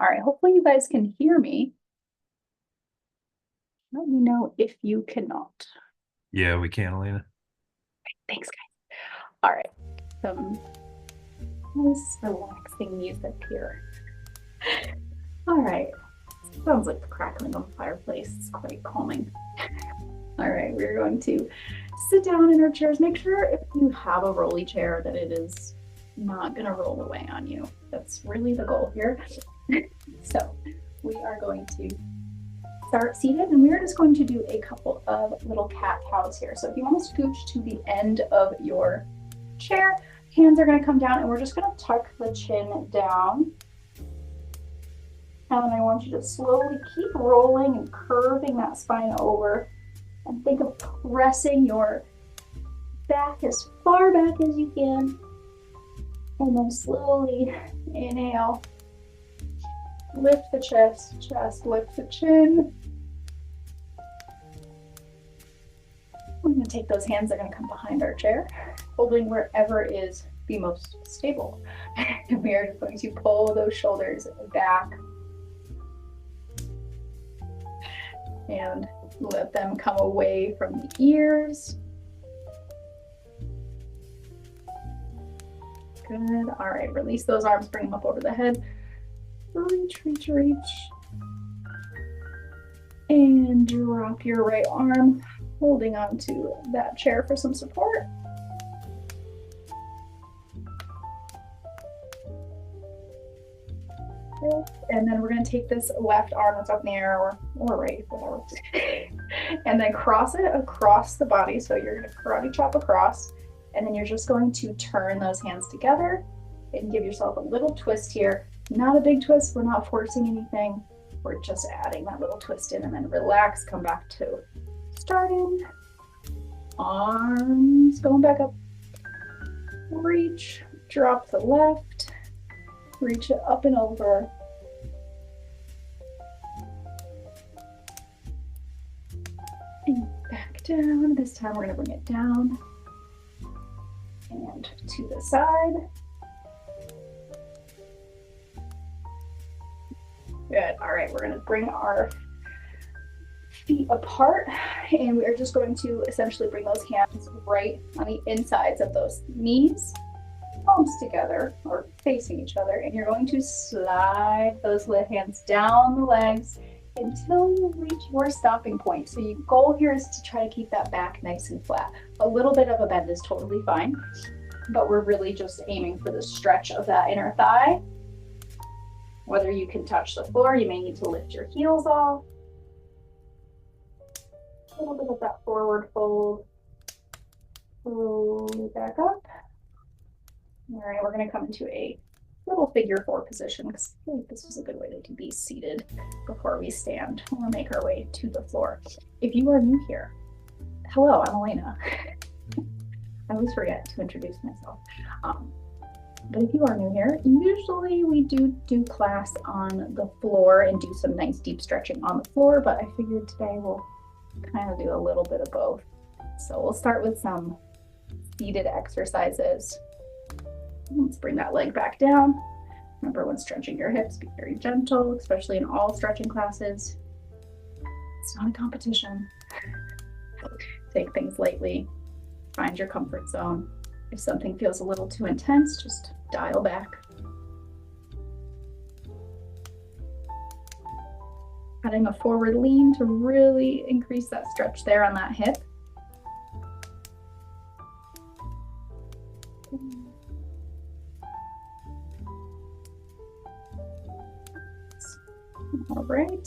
All right, hopefully you guys can hear me. Let me know if you cannot. Yeah, we can, Elena. Thanks, guys. All right, some nice relaxing music here. All right, sounds like the crackling of a fireplace. It's quite calming. All right, we're going to sit down in our chairs. Make sure if you have a rolly chair that it is not going to roll away on you. That's really the goal here. So we are going to start seated and we're just going to do a couple of little cat-cows here. So if you want to scooch to the end of your chair, hands are going to come down and we're just going to tuck the chin down. And I want you to slowly keep rolling and curving that spine over and think of pressing your back as far back as you can. And then slowly inhale, lift the chest, lift the chin. We're going to take those hands, they're going to come behind our chair, holding wherever is the most stable. And we are just going to pull those shoulders back and let them come away from the ears. Good. All right, release those arms, bring them up over the head. Reach, reach, reach. And drop your right arm, holding onto that chair for some support. And then we're going to take this left arm that's up in the air, or right, whatever, and then cross it across the body. So you're going to karate chop across, and then you're just going to turn those hands together and give yourself a little twist here. Not a big twist, we're not forcing anything. We're just adding that little twist in, and then relax, come back to starting. Arms going back up. Reach, drop the left. Reach it up and over. And back down. This time we're going to bring it down and to the side. Good. All right, we're going to bring our feet apart and we are just going to essentially bring those hands right on the insides of those knees, palms together or facing each other, and you're going to slide those hands down the legs until you reach your stopping point. So your goal here is to try to keep that back nice and flat. A little bit of a bend is totally fine, but we're really just aiming for the stretch of that inner thigh. Whether you can touch the floor, you may need to lift your heels off. A little bit of that forward fold. Slowly back up. All right, we're going to come into a little figure four position because I feel like this is a good way to be seated before we stand. We'll make our way to the floor. If you are new here, hello, I'm Elena. I always forget to introduce myself. But if you are new here, usually we do class on the floor and do some nice deep stretching on the floor, but I figured today we'll kind of do a little bit of both. So we'll start with some seated exercises. Let's bring that leg back down. Remember, when stretching your hips, be very gentle, especially in all stretching classes. It's not a competition. Take things lightly. Find your comfort zone. If something feels a little too intense, just dial back. Adding a forward lean to really increase that stretch there on that hip. All right.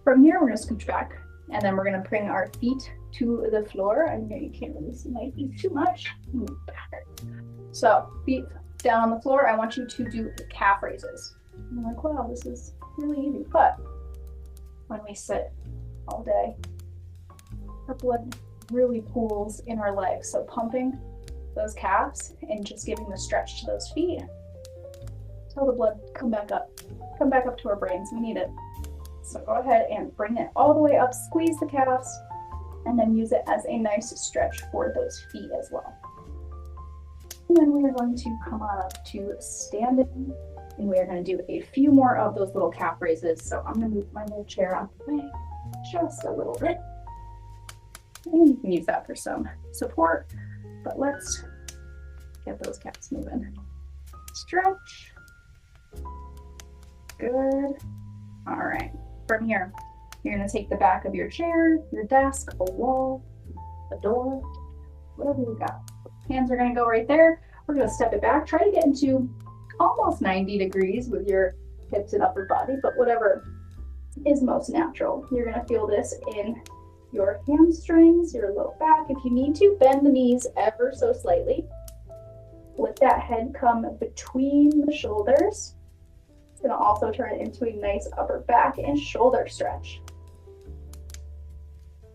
From here, we're going to scooch back, and then we're going to bring our feet to the floor. I know you can't really see my feet too much. Back. So feet down on the floor. I want you to do calf raises. I'm like, wow, this is really easy. But when we sit all day, our blood really pools in our legs. So pumping those calves and just giving the stretch to those feet. Tell the blood come back up to our brains. We need it. So go ahead and bring it all the way up, squeeze the calves, and then use it as a nice stretch for those feet as well. And then we are going to come on up to standing, and we are going to do a few more of those little calf raises. So I'm going to move my little chair out of the way just a little bit. And you can use that for some support, but let's get those calves moving. Stretch. Good. All right. From here, you're going to take the back of your chair, your desk, a wall, a door, whatever you got. Hands are going to go right there. We're going to step it back. Try to get into almost 90 degrees with your hips and upper body, but whatever is most natural. You're going to feel this in your hamstrings, your low back. If you need to, bend the knees ever so slightly. Let that head come between the shoulders. It's going to also turn it into a nice upper back and shoulder stretch.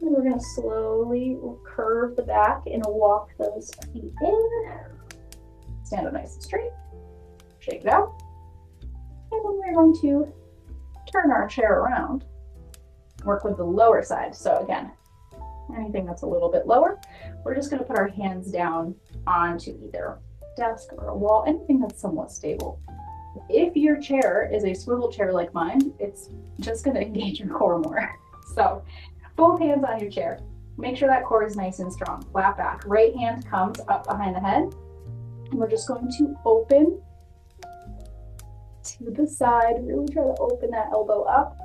And we're going to slowly curve the back and walk those feet in. Stand up nice and straight. Shake it out. And then we're going to turn our chair around. Work with the lower side. So again, anything that's a little bit lower, we're just going to put our hands down onto either desk or a wall, anything that's somewhat stable. If your chair is a swivel chair like mine, it's just going to engage your core more. So both hands on your chair. Make sure that core is nice and strong. Flat back. Right hand comes up behind the head. And we're just going to open to the side. Really try to open that elbow up.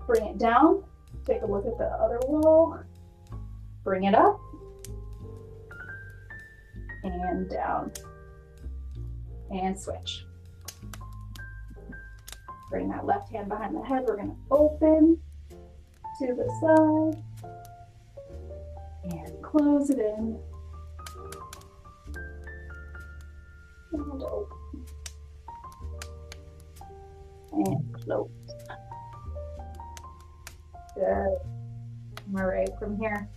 Bring it down. Take a look at the other wall. Bring it up. And down. And switch. Bring that left hand behind the head. We're going to open to the side and close it in and open and close. Good. All right, from here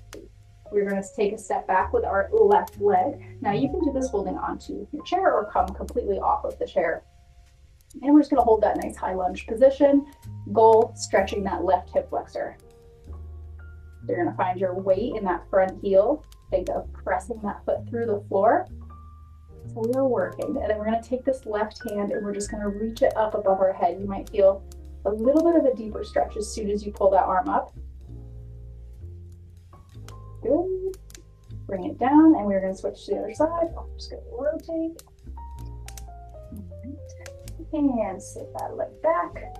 we're going to take a step back with our left leg. Now you can do this holding onto your chair or come completely off of the chair. And we're just going to hold that nice high lunge position. Goal, stretching that left hip flexor. You're going to find your weight in that front heel. Think of pressing that foot through the floor. So we are working. And then we're going to take this left hand and we're just going to reach it up above our head. You might feel a little bit of a deeper stretch as soon as you pull that arm up. Good. Bring it down and we're going to switch to the other side. I'm just going to rotate. And sit that leg back.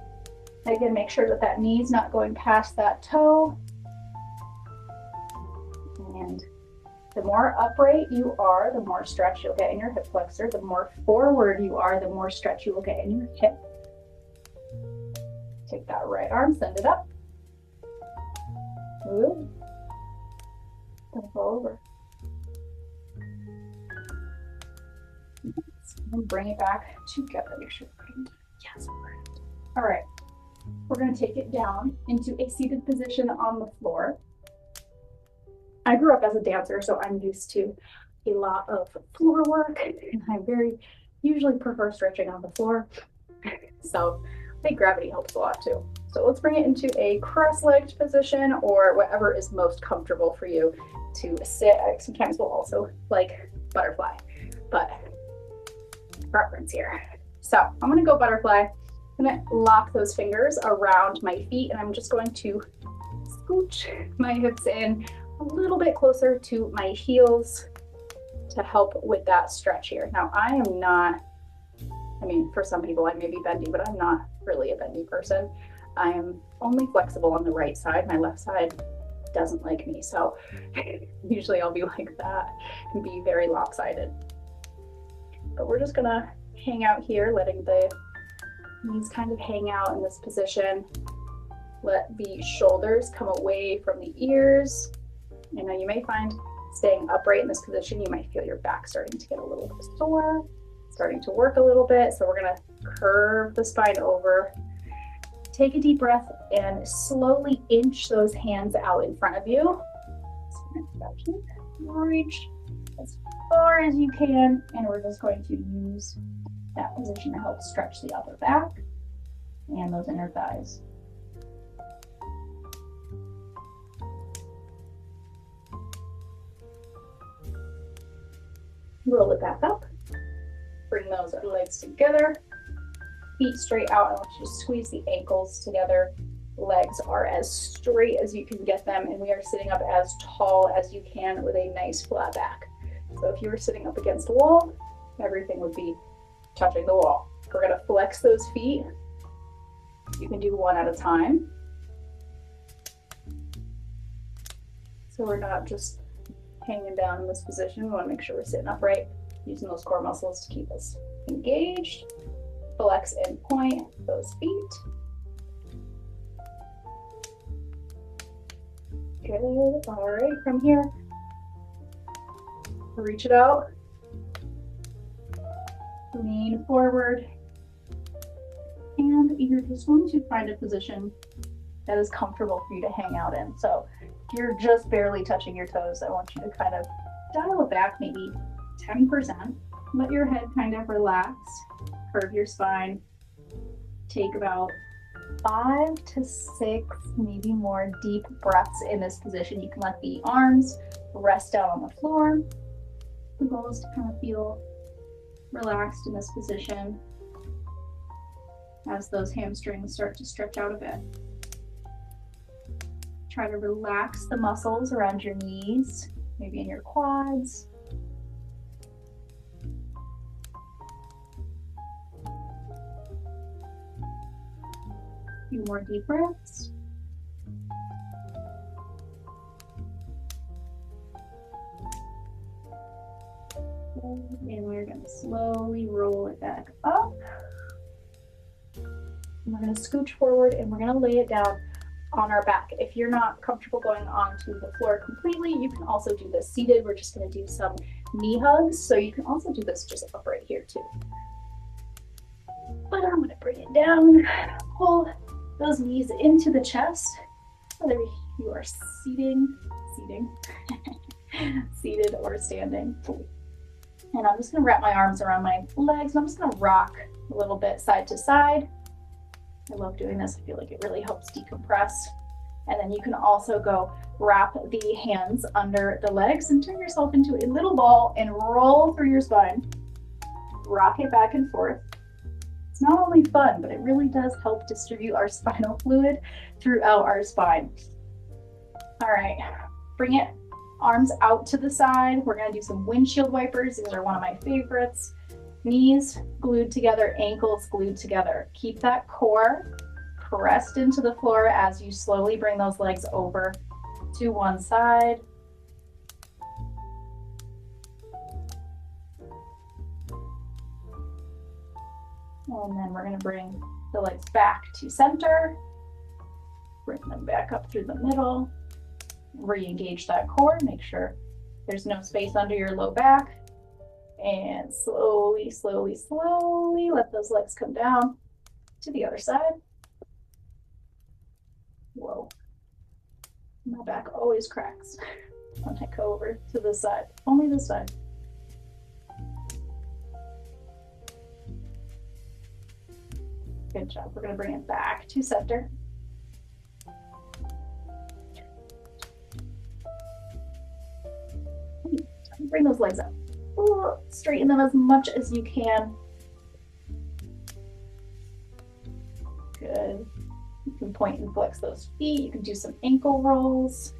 Again, make sure that that knee's not going past that toe. And the more upright you are, the more stretch you'll get in your hip flexor. The more forward you are, the more stretch you will get in your hip. Take that right arm, send it up. Good. Don't fall over. And bring it back together. Make sure we're putting, yes, all right. We're going to take it down into a seated position on the floor. I grew up as a dancer, so I'm used to a lot of floor work, and I usually prefer stretching on the floor. So I think gravity helps a lot too. So let's bring it into a cross-legged position or whatever is most comfortable for you to sit. Sometimes we'll also like butterfly, but preference here. So I'm going to go butterfly. I'm going to lock those fingers around my feet and I'm just going to scooch my hips in a little bit closer to my heels to help with that stretch here. Now I am not, I mean, for some people I may be bendy, but I'm not really a bendy person. I am only flexible on the right side. My left side doesn't like me. So usually I'll be like that and be very lopsided. But we're just gonna hang out here, letting the knees kind of hang out in this position. Let the shoulders come away from the ears. You know, you may find staying upright in this position, you might feel your back starting to get a little bit sore, starting to work a little bit. So we're gonna curve the spine over. Take a deep breath and slowly inch those hands out in front of you. Reach as far as you can, and we're just going to use that position to help stretch the upper back and those inner thighs. Roll it back up. Bring those legs together, feet straight out. I want you to squeeze the ankles together. Legs are as straight as you can get them, and we are sitting up as tall as you can with a nice flat back. So if you were sitting up against a wall, everything would be touching the wall. We're gonna flex those feet. You can do one at a time. So we're not just hanging down in this position. We wanna make sure we're sitting upright, using those core muscles to keep us engaged. Flex and point those feet. Good. All right, from here, reach it out. Lean forward. And you're just going to find a position that is comfortable for you to hang out in. So if you're just barely touching your toes, I want you to kind of dial it back maybe 10%. Let your head kind of relax. Curve your spine. Take about 5 to 6, maybe more deep breaths in this position. You can let the arms rest down on the floor. The goal is to kind of feel relaxed in this position as those hamstrings start to stretch out a bit. Try to relax the muscles around your knees, maybe in your quads. Few more deep breaths. And we're going to slowly roll it back up. And we're going to scooch forward and we're going to lay it down on our back. If you're not comfortable going onto the floor completely, you can also do this seated. We're just going to do some knee hugs. So you can also do this just upright here too. But I'm going to bring it down, pull those knees into the chest, whether you are seated or standing. And I'm just gonna wrap my arms around my legs, and I'm just gonna rock a little bit side to side. I love doing this. I feel like it really helps decompress. And then you can also go wrap the hands under the legs and turn yourself into a little ball and roll through your spine. Rock it back and forth. It's not only fun, but it really does help distribute our spinal fluid throughout our spine. All right, bring it, arms out to the side. We're gonna do some windshield wipers. These are one of my favorites. Knees glued together, ankles glued together. Keep that core pressed into the floor as you slowly bring those legs over to one side. And then we're going to bring the legs back to center. Bring them back up through the middle. Re-engage that core. Make sure there's no space under your low back. And slowly, slowly, slowly let those legs come down to the other side. Whoa. My back always cracks when I go over to this side. Only this side. Good job. We're going to bring it back to center. Bring those legs up. Ooh, straighten them as much as you can. Good. You can point and flex those feet. You can do some ankle rolls.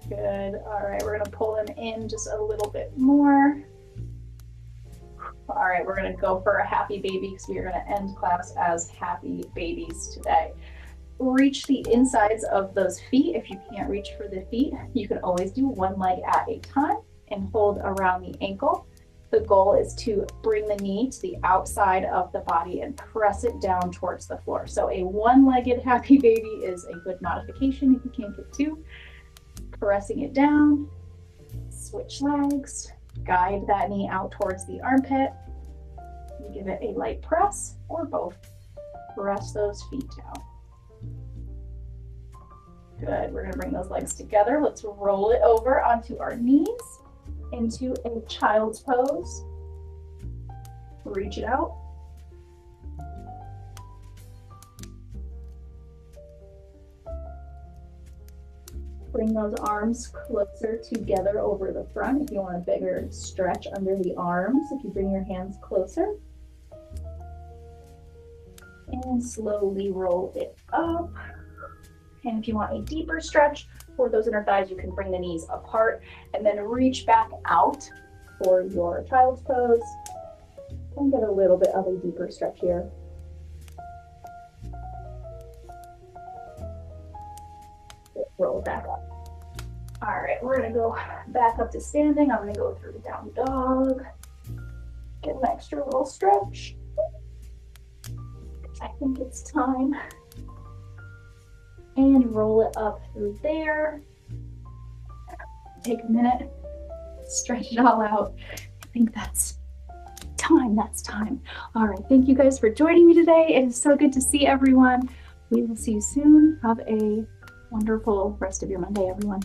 Good. All right, we're going to pull them in just a little bit more. All right, we're going to go for a happy baby because we are going to end class as happy babies today. Reach the insides of those feet. If you can't reach for the feet, you can always do one leg at a time and hold around the ankle. The goal is to bring the knee to the outside of the body and press it down towards the floor. So a one-legged happy baby is a good modification if you can't get two. Pressing it down, switch legs, guide that knee out towards the armpit. You give it a light press or both. Press those feet down. Good, we're gonna bring those legs together. Let's roll it over onto our knees into a child's pose. Reach it out. Bring those arms closer together over the front if you want a bigger stretch under the arms. If you bring your hands closer. And slowly roll it up. And if you want a deeper stretch for those inner thighs, you can bring the knees apart and then reach back out for your child's pose and get a little bit of a deeper stretch here. Roll it back up. All right, we're gonna go back up to standing. I'm gonna go through the down dog. Get an extra little stretch. I think it's time. And roll it up through there. Take a minute, stretch it all out. I think that's time. All right, thank you guys for joining me today. It is so good to see everyone. We will see you soon. Have a wonderful rest of your Monday, everyone.